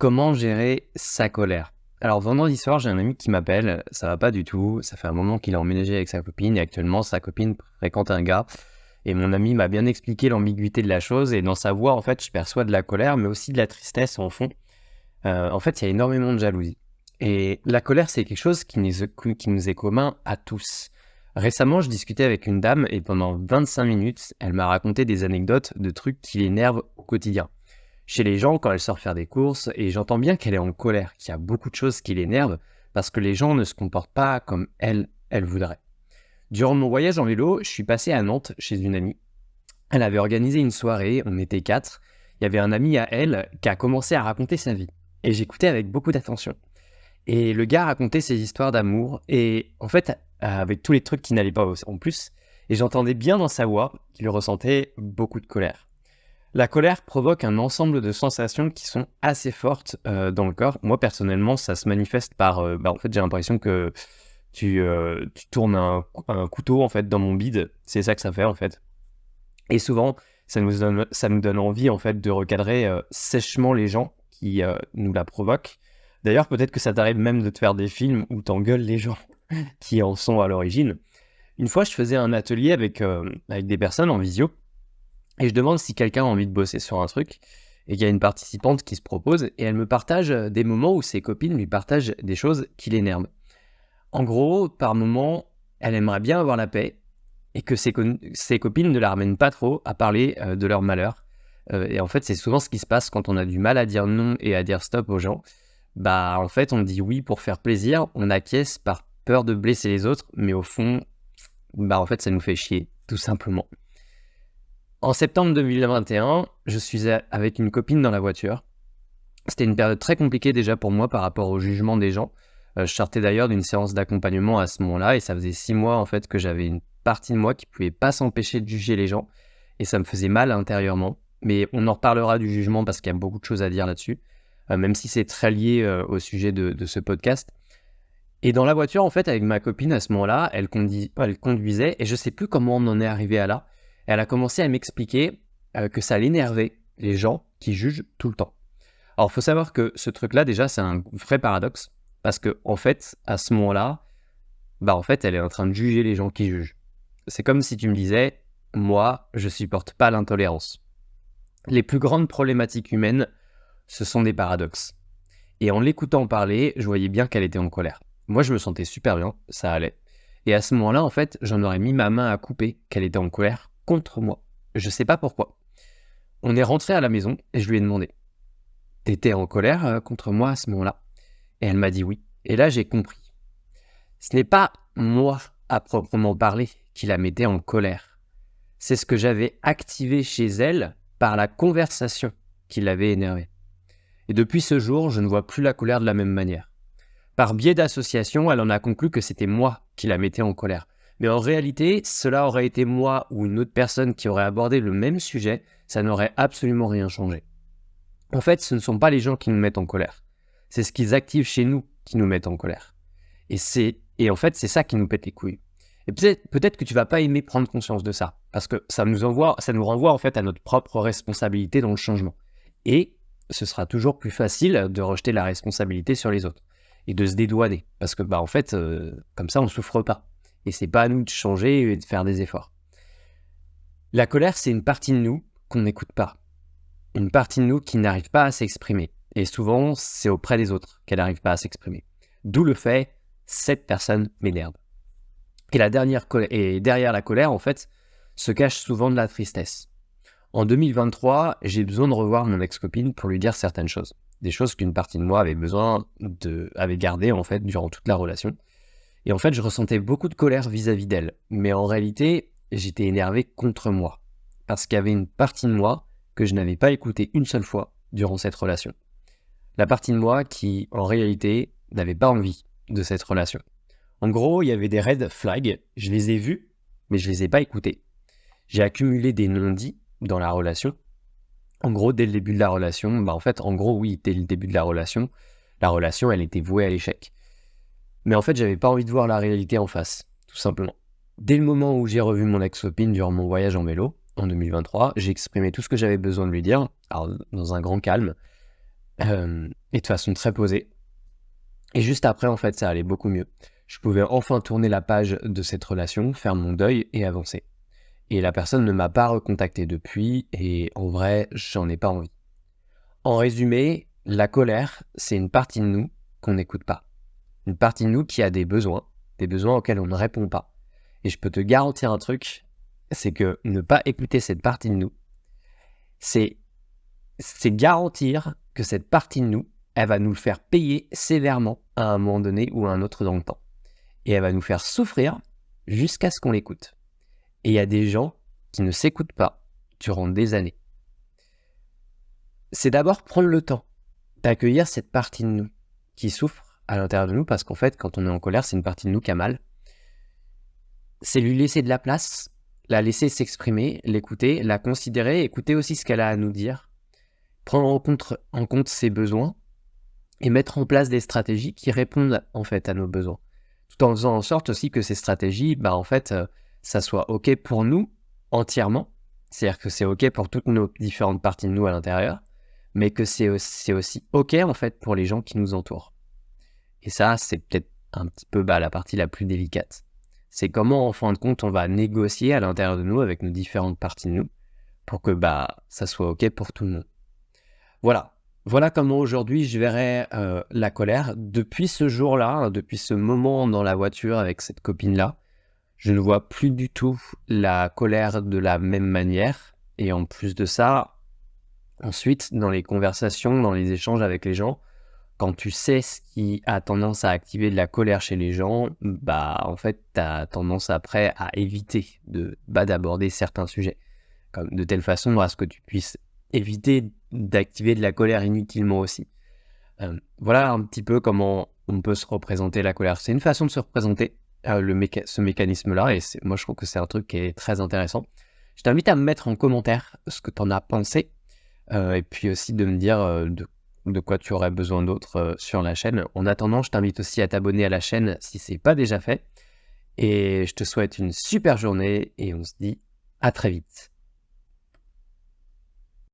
Comment gérer sa colère? Alors vendredi soir, j'ai un ami qui m'appelle, ça va pas du tout, ça fait un moment qu'il est emménagé avec sa copine et actuellement sa copine fréquente un gars et mon ami m'a bien expliqué l'ambiguïté de la chose et dans sa voix, en fait, je perçois de la colère mais aussi de la tristesse en fond. En fait, il y a énormément de jalousie et la colère, c'est quelque chose qui nous est commun à tous. Récemment, je discutais avec une dame et pendant 25 minutes, elle m'a raconté des anecdotes de trucs qui l'énervent au quotidien chez les gens quand elle sort faire des courses et j'entends bien qu'elle est en colère, qu'il y a beaucoup de choses qui l'énervent parce que les gens ne se comportent pas comme elle voudrait. Durant mon voyage en vélo, je suis passé à Nantes chez une amie. Elle avait organisé une soirée, on était 4. Il y avait un ami à elle qui a commencé à raconter sa vie. Et j'écoutais avec beaucoup d'attention. Et le gars racontait ses histoires d'amour et en fait, avec tous les trucs qui n'allaient pas en plus. Et j'entendais bien dans sa voix qu'il ressentait beaucoup de colère. La colère provoque un ensemble de sensations qui sont assez fortes dans le corps. Moi, personnellement, ça se manifeste par... en fait, j'ai l'impression que tu tournes un couteau en fait, dans mon bide. C'est ça que ça fait, en fait. Et souvent, ça nous donne envie, en fait, de recadrer sèchement les gens qui nous la provoquent. D'ailleurs, peut-être que ça t'arrive même de te faire des films où t'engueules les gens qui en sont à l'origine. Une fois, je faisais un atelier avec des personnes en visio. Et je demande si quelqu'un a envie de bosser sur un truc. Et il y a une participante qui se propose et elle me partage des moments où ses copines lui partagent des choses qui l'énervent. En gros, par moment, elle aimerait bien avoir la paix et que ses copines ne la ramènent pas trop à parler de leur malheur. Et en fait, c'est souvent ce qui se passe quand on a du mal à dire non et à dire stop aux gens. Bah, en fait, on dit oui pour faire plaisir, on acquiesce par peur de blesser les autres, mais au fond, en fait, ça nous fait chier, tout simplement. En septembre 2021, je suis avec une copine dans la voiture. C'était une période très compliquée déjà pour moi par rapport au jugement des gens. Je sortais d'ailleurs d'une séance d'accompagnement à ce moment-là et ça faisait 6 mois en fait que j'avais une partie de moi qui pouvait pas s'empêcher de juger les gens et ça me faisait mal intérieurement. Mais on en reparlera du jugement parce qu'il y a beaucoup de choses à dire là-dessus, même si c'est très lié au sujet de ce podcast. Et dans la voiture, en fait, avec ma copine à ce moment-là, elle conduisait et je sais plus comment on en est arrivé à là. Elle a commencé à m'expliquer que ça l'énervait, les gens qui jugent tout le temps. Alors, il faut savoir que ce truc-là, déjà, c'est un vrai paradoxe parce que, en fait, à ce moment-là, en fait, elle est en train de juger les gens qui jugent. C'est comme si tu me disais, moi, je supporte pas l'intolérance. Les plus grandes problématiques humaines, ce sont des paradoxes. Et en l'écoutant parler, je voyais bien qu'elle était en colère. Moi, je me sentais super bien, ça allait. Et à ce moment-là, en fait, j'en aurais mis ma main à couper qu'elle était en colère contre moi. Je sais pas pourquoi. On est rentré à la maison et je lui ai demandé, t'étais en colère contre moi à ce moment-là? Et elle m'a dit oui. Et là, j'ai compris. Ce n'est pas moi, à proprement parler, qui la mettais en colère. C'est ce que j'avais activé chez elle par la conversation qui l'avait énervée. Et depuis ce jour, je ne vois plus la colère de la même manière. Par biais d'association, elle en a conclu que c'était moi qui la mettais en colère. Mais en réalité, cela aurait été moi ou une autre personne qui aurait abordé le même sujet, ça n'aurait absolument rien changé. En fait, ce ne sont pas les gens qui nous mettent en colère. C'est ce qu'ils activent chez nous qui nous mettent en colère. Et en fait, c'est ça qui nous pète les couilles. Et peut-être que tu vas pas aimer prendre conscience de ça, parce que ça nous renvoie en fait à notre propre responsabilité dans le changement. Et ce sera toujours plus facile de rejeter la responsabilité sur les autres et de se dédouaner, parce que en fait, comme ça, on souffre pas. Et c'est pas à nous de changer et de faire des efforts. La colère, c'est une partie de nous qu'on n'écoute pas, une partie de nous qui n'arrive pas à s'exprimer. Et souvent, c'est auprès des autres qu'elle n'arrive pas à s'exprimer. D'où le fait, cette personne m'énerve. Et derrière la colère, en fait, se cache souvent de la tristesse. En 2023, j'ai besoin de revoir mon ex-copine pour lui dire certaines choses. Des choses qu'une partie de moi avait gardées, en fait, durant toute la relation. Et en fait, je ressentais beaucoup de colère vis-à-vis d'elle. Mais en réalité, j'étais énervé contre moi. Parce qu'il y avait une partie de moi que je n'avais pas écoutée une seule fois durant cette relation. La partie de moi qui, en réalité, n'avait pas envie de cette relation. En gros, il y avait des red flags, je les ai vus, mais je les ai pas écoutés. J'ai accumulé des non-dits dans la relation. En gros, dès le début de la relation, dès le début de la relation, elle était vouée à l'échec. Mais en fait, j'avais pas envie de voir la réalité en face, tout simplement. Dès le moment où j'ai revu mon ex-copine durant mon voyage en vélo, en 2023, j'ai exprimé tout ce que j'avais besoin de lui dire, alors dans un grand calme. et de façon très posée. Et juste après, en fait, ça allait beaucoup mieux. Je pouvais enfin tourner la page de cette relation, faire mon deuil et avancer. Et la personne ne m'a pas recontacté depuis, et en vrai, j'en ai pas envie. En résumé, la colère, c'est une partie de nous qu'on n'écoute pas. Une partie de nous qui a des besoins auxquels on ne répond pas. Et je peux te garantir un truc, c'est que ne pas écouter cette partie de nous, c'est garantir que cette partie de nous, elle va nous le faire payer sévèrement à un moment donné ou à un autre dans le temps. Et elle va nous faire souffrir jusqu'à ce qu'on l'écoute. Et il y a des gens qui ne s'écoutent pas durant des années. C'est d'abord prendre le temps d'accueillir cette partie de nous qui souffre à l'intérieur de nous, parce qu'en fait, quand on est en colère, c'est une partie de nous qui a mal. C'est lui laisser de la place, la laisser s'exprimer, l'écouter, la considérer, écouter aussi ce qu'elle a à nous dire, prendre en compte ses besoins et mettre en place des stratégies qui répondent en fait à nos besoins. Tout en faisant en sorte aussi que ces stratégies, ça soit OK pour nous entièrement, c'est-à-dire que c'est OK pour toutes nos différentes parties de nous à l'intérieur, mais que c'est aussi OK en fait pour les gens qui nous entourent. Et ça, c'est peut-être un petit peu la partie la plus délicate. C'est comment, en fin de compte, on va négocier à l'intérieur de nous avec nos différentes parties de nous pour que ça soit OK pour tout le monde. Voilà comment aujourd'hui je verrais la colère. Depuis ce jour-là, depuis ce moment dans la voiture avec cette copine-là, je ne vois plus du tout la colère de la même manière. Et en plus de ça, ensuite, dans les conversations, dans les échanges avec les gens, quand tu sais ce qui a tendance à activer de la colère chez les gens, en fait, tu as tendance après à éviter d'aborder certains sujets. De telle façon à ce que tu puisses éviter d'activer de la colère inutilement aussi. Voilà un petit peu comment on peut se représenter la colère. C'est une façon de se représenter ce mécanisme-là, et moi je trouve que c'est un truc qui est très intéressant. Je t'invite à me mettre en commentaire ce que tu en as pensé, et puis aussi de me dire de quoi tu aurais besoin d'autre sur la chaîne. En attendant, je t'invite aussi à t'abonner à la chaîne si ce n'est pas déjà fait, et je te souhaite une super journée, et on se dit à très vite.